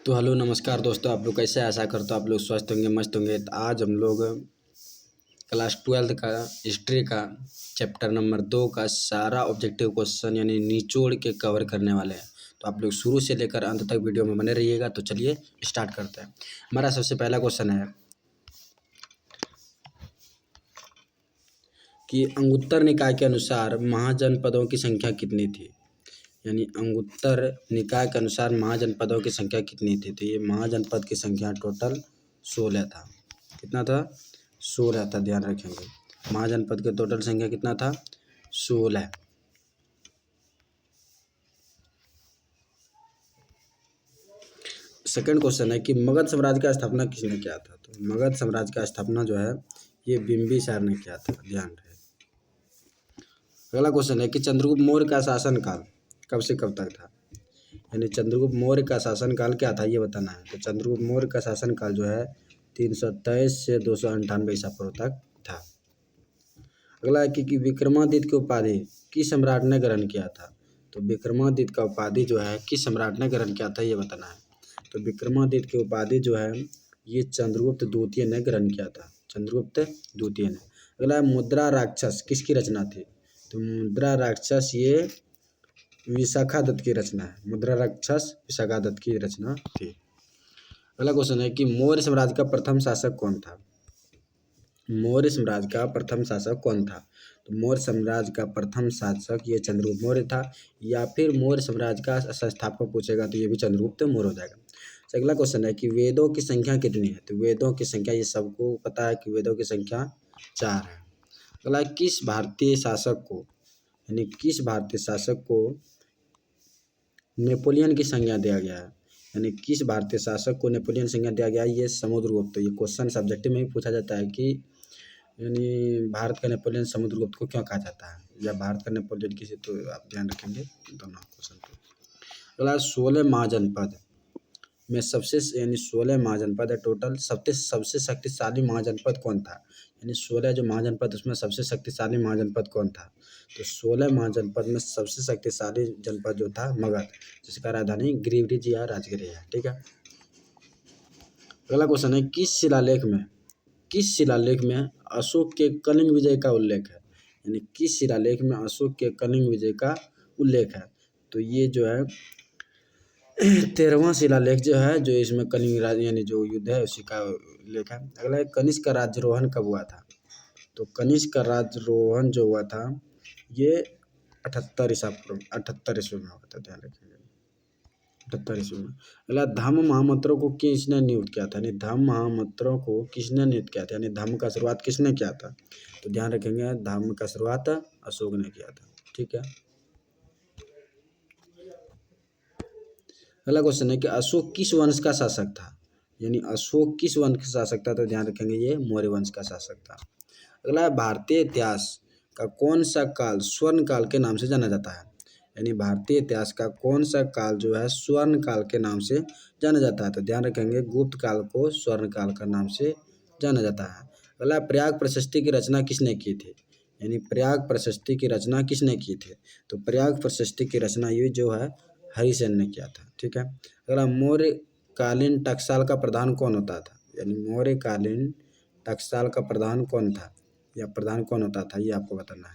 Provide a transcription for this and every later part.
तो हेलो नमस्कार दोस्तों, आप लोग कैसे हैं? आशा करता हूँ आप लोग स्वस्थ होंगे, मस्त होंगे। तो आज हम लोग क्लास 12 का हिस्ट्री का चैप्टर नंबर 2 का सारा ऑब्जेक्टिव क्वेश्चन यानी निचोड़ के कवर करने वाले हैं। तो आप लोग शुरू से लेकर अंत तक वीडियो में बने रहिएगा। तो चलिए स्टार्ट करते हैं। हमारा सबसे पहला क्वेश्चन है कि अंगुत्तर निकाय के अनुसार महाजनपदों की संख्या कितनी थी। यानी अंगुत्तर निकाय के अनुसार महाजनपदों की संख्या कितनी थी। तो ये महाजनपद की संख्या टोटल 16 था। कितना था? 16 था। ध्यान रखेंगे, महाजनपद के टोटल संख्या कितना था? 16। सेकंड क्वेश्चन है कि मगध साम्राज्य का स्थापना किसने किया था। तो मगध साम्राज्य का स्थापना जो है ये बिंबिसार ने किया था। ध्यान रहे। अगला क्वेश्चन है कि चंद्रगुप्त मौर्य का शासनकाल कब से कब तक था। यानी चंद्रगुप्त मौर्य का शासनकाल क्या था ये बताना है। तो चंद्रगुप्त मौर्य का शासनकाल जो है 323 से 298 ईसा पूर्व तक था। अगला है कि विक्रमादित्य की उपाधि किस सम्राट ने ग्रहण किया था। तो विक्रमादित्य का उपाधि जो है किस सम्राट ने ग्रहण किया था ये बताना है। तो विक्रमादित्य की उपाधि जो है ये चंद्रगुप्त द्वितीय ने ग्रहण किया था। चंद्रगुप्त द्वितीय ने। अगला है मुद्रा राक्षस किसकी रचना थी। तो मुद्रा राक्षस ये विशाखा दत्त की रचना है। मुद्रा राक्षस विशाखा दत्त की रचना थी। अगला क्वेश्चन है कि मौर्य साम्राज्य का प्रथम शासक कौन था। मौर्य साम्राज्य का प्रथम शासक कौन था। तो मौर्य साम्राज्य का प्रथम शासक ये चंद्रगुप्त मौर्य था, या फिर मौर्य साम्राज्य का संस्थापक पूछेगा तो ये भी चंद्रगुप्त मौर्य हो जाएगा। अगला क्वेश्चन है कि वेदों की संख्या कितनी है। तो वेदों की संख्या ये सबको पता है कि वेदों की संख्या 4 है। अगला किस भारतीय शासक को यानी किस भारतीय शासक को नेपोलियन की संज्ञा दिया गया है। यानी किस भारतीय शासक को नेपोलियन संज्ञा दिया गया है। ये समुद्रगुप्त। तो ये क्वेश्चन सब्जेक्टिव में भी पूछा जाता है कि यानी भारत का नेपोलियन समुद्रगुप्त को क्यों कहा जाता है, या भारत का नेपोलियन किसी। तो आप ध्यान रखेंगे दोनों क्वेश्चन को। अगला 16 महाजनपद में सबसे यानी 16 महाजनपद है टोटल। सबसे शक्तिशाली महाजनपद कौन था। यानी 16 जो महाजनपद उसमें सबसे शक्तिशाली महाजनपद कौन था। तो 16 महाजनपद में सबसे शक्तिशाली जनपद जो था मगध, जिसका राजधानी गिरिवृज या राजगिरी है। ठीक है। अगला क्वेश्चन है किस शिलालेख में अशोक के कलिंग विजय का उल्लेख है। यानी किस शिलालेख में अशोक के कलिंग विजय का उल्लेख है। तो ये जो है 13वां शिलालेख जो है, जो इसमें कलिंग यानी जो युद्ध है उसी का उल्लेख है। अगला है कनिष्क का राज्यारोहण कब हुआ था। तो कनिष्क का राज्यारोहण जो हुआ था ये 78 ईसा पूर्व 78 ईस्वी में हुआ था। ध्यान रखेंगे 78 ईस्वी में। अगला धम्म महामंत्रों को किसने नियुक्त किया था। यानी धम्म महामंत्रों को किसने नियुक्त किया था। यानी धम्म का शुरुआत किसने किया था। तो ध्यान रखेंगे धम्म का शुरुआत अशोक ने किया था। ठीक है। अगला क्वेश्चन है कि अशोक किस वंश का शासक था। यानी अशोक किस वंश का शासक था। तो ध्यान रखेंगे ये मौर्य वंश का शासक था। अगला है भारतीय इतिहास का कौन सा काल स्वर्ण काल के नाम से जाना जाता है। यानी भारतीय इतिहास का कौन सा काल जो है स्वर्ण काल के नाम से जाना जाता है। तो ध्यान रखेंगे गुप्त काल को स्वर्ण काल का नाम से जाना जाता है। अगला प्रयाग प्रशस्ति की रचना किसने की थी। यानी प्रयाग प्रशस्ति की रचना किसने की थी। तो प्रयाग प्रशस्ति की रचना ये जो है हरिसेन ने किया था। ठीक है। अगला मौर्य कालीन टकसाल का प्रधान कौन होता था। यानी मौर्य कालीन टकसाल का प्रधान कौन था या प्रधान कौन होता था ये आपको बताना है।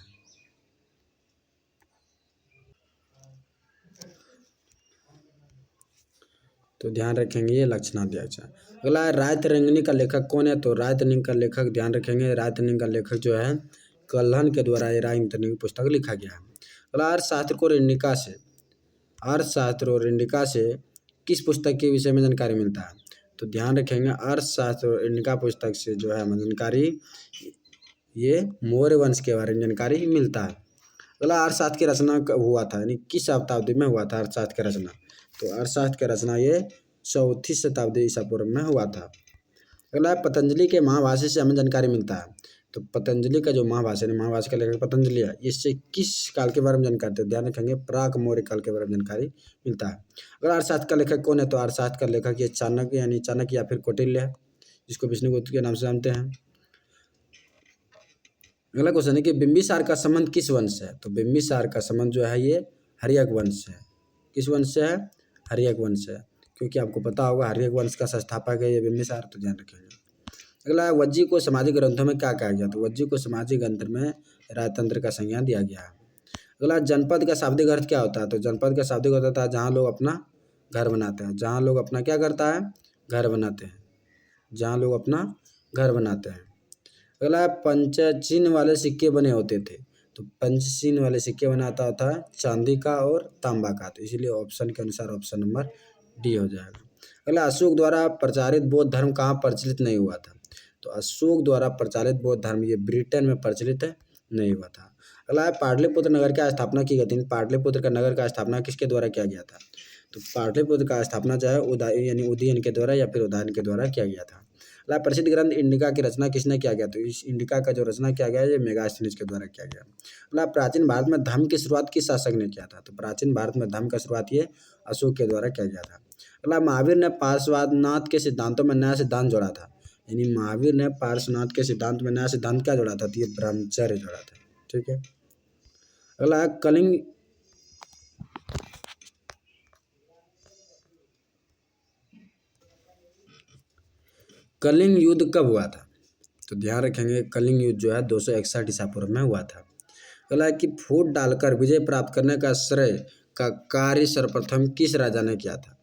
तो ध्यान रखेंगे ये लक्षणाध्याय। अगला है रायतरंगिणी का लेखक कौन है। तो रायतरंगिणी का लेखक ध्यान रखेंगे रायतरंगिणी का लेखक जो है कल्हन के द्वारा ये रायतरंगिणी पुस्तक लिखा गया है। अगला अर्थशास्त्र और इंडिका से किस पुस्तक के विषय में जानकारी मिलता है। तो ध्यान रखेंगे अर्थशास्त्र और इंडिका पुस्तक से जो है जानकारी ये मौर्य वंश के बारे में जानकारी मिलता है। अगला अर्थशास्त्र की रचना कब हुआ था। यानी किस शताब्दी में हुआ था अर्थशास्त्र की रचना। तो अर्थशास्त्र की रचना ये 4वीं शताब्दी ईसा पूर्व में हुआ था। अगला पतंजलि के महाभाष्य से हमें जानकारी मिलता है। तो पतंजलि का जो महाभाष्य है, महाभाष्य का लेखक पतंजलि है, इससे किस काल के बारे में जानकारी देते हैं। ध्यान रखेंगे प्राक मौर्य काल के बारे में जानकारी मिलता है। अगर अर्थशास्त्र का लेखक कौन है। तो अर्थशास्त्र का लेखक ये चाणक्य यानी चाणक्य या फिर कौटिल्य है, जिसको विष्णुगुप्त के नाम से जानते हैं। अगला क्वेश्चन है कि बिंबिसार का संबंध किस वंश से है। तो बिंबिसार का संबंध जो है ये हर्यक वंश से है। किस वंश से है। हर्यक वंश से है। क्योंकि आपको पता होगा हर्यक वंश का संस्थापक है ये बिंबिसार, तो ध्यान रखेंगे। अगला है वज्जी को सामाजिक ग्रंथों में क्या कहा गया? तो वज्जी को सामाजिक ग्रंथ में राजतंत्र का संज्ञा दिया गया है। अगला जनपद का शाब्दिक अर्थ क्या होता है? तो जनपद का शाब्दिक अर्थ होता है जहाँ लोग अपना घर बनाते हैं, जहाँ लोग अपना क्या करता है? घर बनाते हैं, जहाँ लोग अपना घर बनाते हैं। अगला पंचचिन्ह वाले सिक्के बने होते थे, तो पंचचिन्ह वाले सिक्के बनाता था चांदी का और तांबा का, तो इसीलिए ऑप्शन के अनुसार ऑप्शन नंबर डी हो जाएगा। अगला अशोक द्वारा प्रचारित बौद्ध धर्म कहाँ प्रचलित नहीं हुआ था? तो अशोक द्वारा प्रचारित बौद्ध धर्म ये ब्रिटेन में प्रचलित नहीं हुआ था। अगला है पाटलिपुत्र नगर की स्थापना की गई थी। पाटलिपुत्र का नगर का स्थापना किसके द्वारा किया गया था? तो पाटलिपुत्र का स्थापना जो है उदयन के द्वारा या फिर उदयन के द्वारा किया गया था। अगला प्रसिद्ध ग्रंथ इंडिका की रचना किसने किया गया? तो इस इंडिका का जो रचना किया गया है ये मेगास्थनीज के द्वारा किया गया। अगला प्राचीन भारत में धर्म की शुरुआत किस शासक ने किया था? तो प्राचीन भारत में धर्म का शुरुआत ये अशोक के द्वारा किया गया था। अगला महावीर ने पार्श्वनाथ के सिद्धांतों में नया सिद्धांत जोड़ा था, यानी महावीर ने पार्श्वनाथ के सिद्धांत में नया सिद्धांत क्या जोड़ा था? तो ये ब्रह्मचर्य जोड़ा था। ठीक है। अगला है कलिंग युद्ध कब हुआ था? तो ध्यान रखेंगे कलिंग युद्ध जो है 261 ईसा पूर्व में हुआ था। अगला है कि फूट डालकर विजय प्राप्त करने का श्रेय का कार्य सर्वप्रथम किस राजा ने किया था?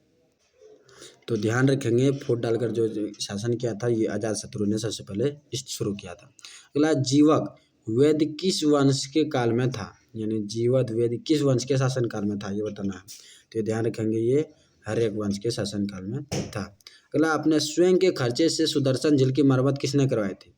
तो ध्यान रखेंगे फूट डालकर जो शासन किया था ये अजातशत्रु ने सबसे पहले शुरू किया था। अगला जीवक वेद किस वंश के काल में था? यानी जीवक वेद किस वंश के शासन काल में था ये बताना है, तो ध्यान रखेंगे ये हर्यक वंश के शासन काल में था। अगला अपने स्वयं के खर्चे से सुदर्शन झील की मरम्मत किसने करवाई थी?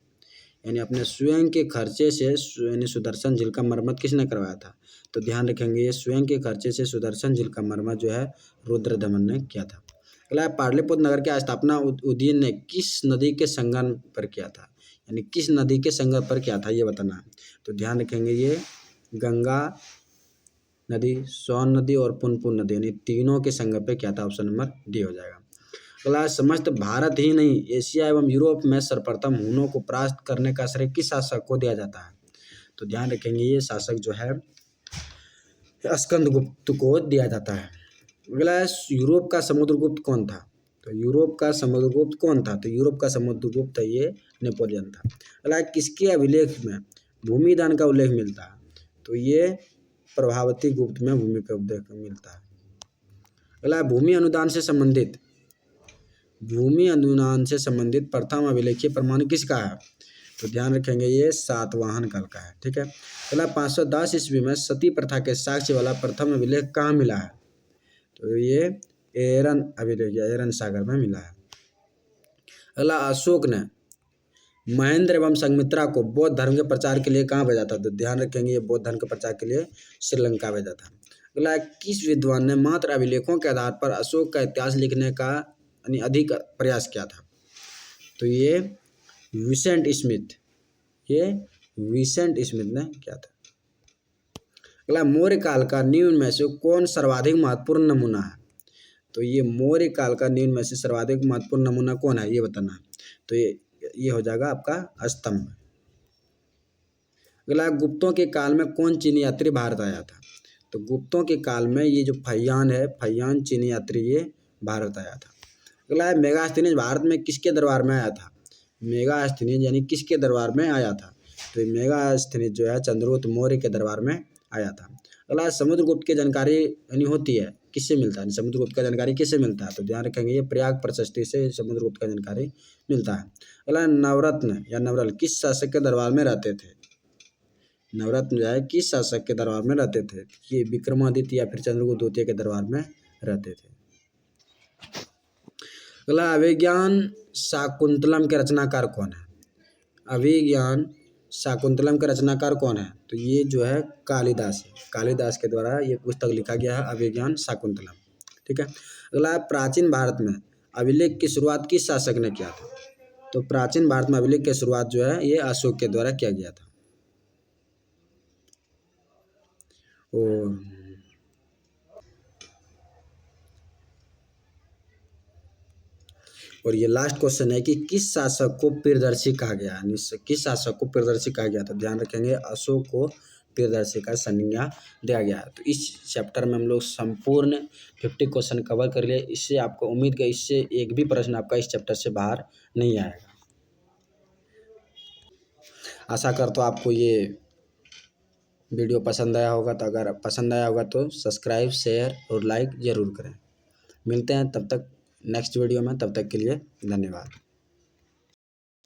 यानी अपने स्वयं के खर्चे से यानी सुदर्शन झील का मरम्मत किसने करवाया था? तो ध्यान रखेंगे ये स्वयं के खर्चे से सुदर्शन झील का मरम्मत जो है रुद्रदमन ने किया था। अगला पाटलिपुत्र नगर की स्थापना उदयन ने किस नदी के संगम पर किया था? यानी किस नदी के संगम पर किया था ये बताना है, तो ध्यान रखेंगे ये गंगा नदी, सोन नदी और पुनपुन नदी, यानी तीनों के संगम पे किया था। ऑप्शन नंबर डी हो जाएगा। अगला समस्त भारत ही नहीं एशिया एवं यूरोप में सर्वप्रथम हुनों को परास्त करने का श्रेय किस शासक को दिया जाता है? तो ध्यान रखेंगे ये शासक जो है स्कंदगुप्त को दिया जाता है। अगला है यूरोप का समुद्रगुप्त कौन था? तो यूरोप का समुद्रगुप्त कौन था? तो यूरोप का समुद्रगुप्त ये नेपोलियन था। अगला किसके अभिलेख में भूमिदान का उल्लेख मिलता है? तो ये प्रभावती गुप्त में भूमि का उल्लेख मिलता है। अगला भूमि अनुदान से संबंधित प्रथम अभिलेखीय प्रमाण किसका है? तो ध्यान रखेंगे ये सातवाहन काल का है। ठीक है। अगला 510 ईस्वी में सती प्रथा के साक्ष्य वाला प्रथम अभिलेख कहाँ मिला है? तो ये एरन अभिलेख या एरन सागर में मिला है। अगला अशोक ने महेंद्र एवं संघमित्रा को बौद्ध धर्म के प्रचार के लिए कहाँ भेजा था? तो ध्यान रखेंगे ये बौद्ध धर्म के प्रचार के लिए श्रीलंका भेजा था। अगला किस विद्वान ने मात्र अभिलेखों के आधार पर अशोक का इतिहास लिखने का यानी अधिक प्रयास किया था? तो ये विसेंट स्मिथ ने किया था। अगला मौर्य काल का निम्न में से कौन सर्वाधिक महत्वपूर्ण नमूना है? तो ये मौर्य काल का निम्न में से सर्वाधिक महत्वपूर्ण नमूना कौन है ये बताना है, तो ये हो जाएगा आपका स्तंभ। अगला गुप्तों के काल में कौन चीनी यात्री भारत आया था? तो गुप्तों के काल में ये जो फैयान चीनी यात्री ये भारत आया था। अगला मेगास्थनीज भारत में किसके दरबार में आया था? मेगास्थनीज यानी किसके दरबार में आया था? तो मेगास्थनीज जो है चंद्रगुप्त मौर्य के दरबार में आया था। अगला समुद्रगुप्त की जानकारी यानी होती है किससे मिलता है? समुद्रगुप्त का जानकारी किससे मिलता है? तो ध्यान रखेंगे ये प्रयाग प्रशस्ति से समुद्रगुप्त का जानकारी मिलता है। अगला नवरत्न या नवरल किस शासक के दरबार में रहते थे? नवरत्न जो है किस शासक के दरबार में रहते थे? ये विक्रमादित्य या फिर चंद्रगुप्त द्वितीय के दरबार में रहते थे। अगला अभिज्ञान शाकुंतलम के रचनाकार कौन है? अभिज्ञान शाकुंतलम का रचनाकार कौन है? तो ये जो है कालिदास है। कालिदास के द्वारा ये पुस्तक लिखा गया है अभिज्ञान शाकुंतलम। ठीक है। अगला प्राचीन भारत में अभिलेख की शुरुआत किस शासक ने किया था? तो प्राचीन भारत में अभिलेख की शुरुआत जो है ये अशोक के द्वारा किया गया था। और ये लास्ट क्वेश्चन है कि किस शासक को प्रियदर्शी कहा गया? किस शासक को प्रियदर्शी कहा गया था? ध्यान रखेंगे अशोक को प्रियदर्शी का संज्ञा दिया गया है। तो इस चैप्टर में हम लोग संपूर्ण 50 क्वेश्चन कवर कर लिए। इससे आपको उम्मीद है इससे एक भी प्रश्न आपका इस चैप्टर से बाहर नहीं आएगा। आशा करता हूँ आपको ये वीडियो पसंद आया होगा। तो अगर पसंद आया होगा तो सब्सक्राइब, शेयर और लाइक ज़रूर करें। मिलते हैं तब तक नेक्स्ट वीडियो में, तब तक के लिए धन्यवाद।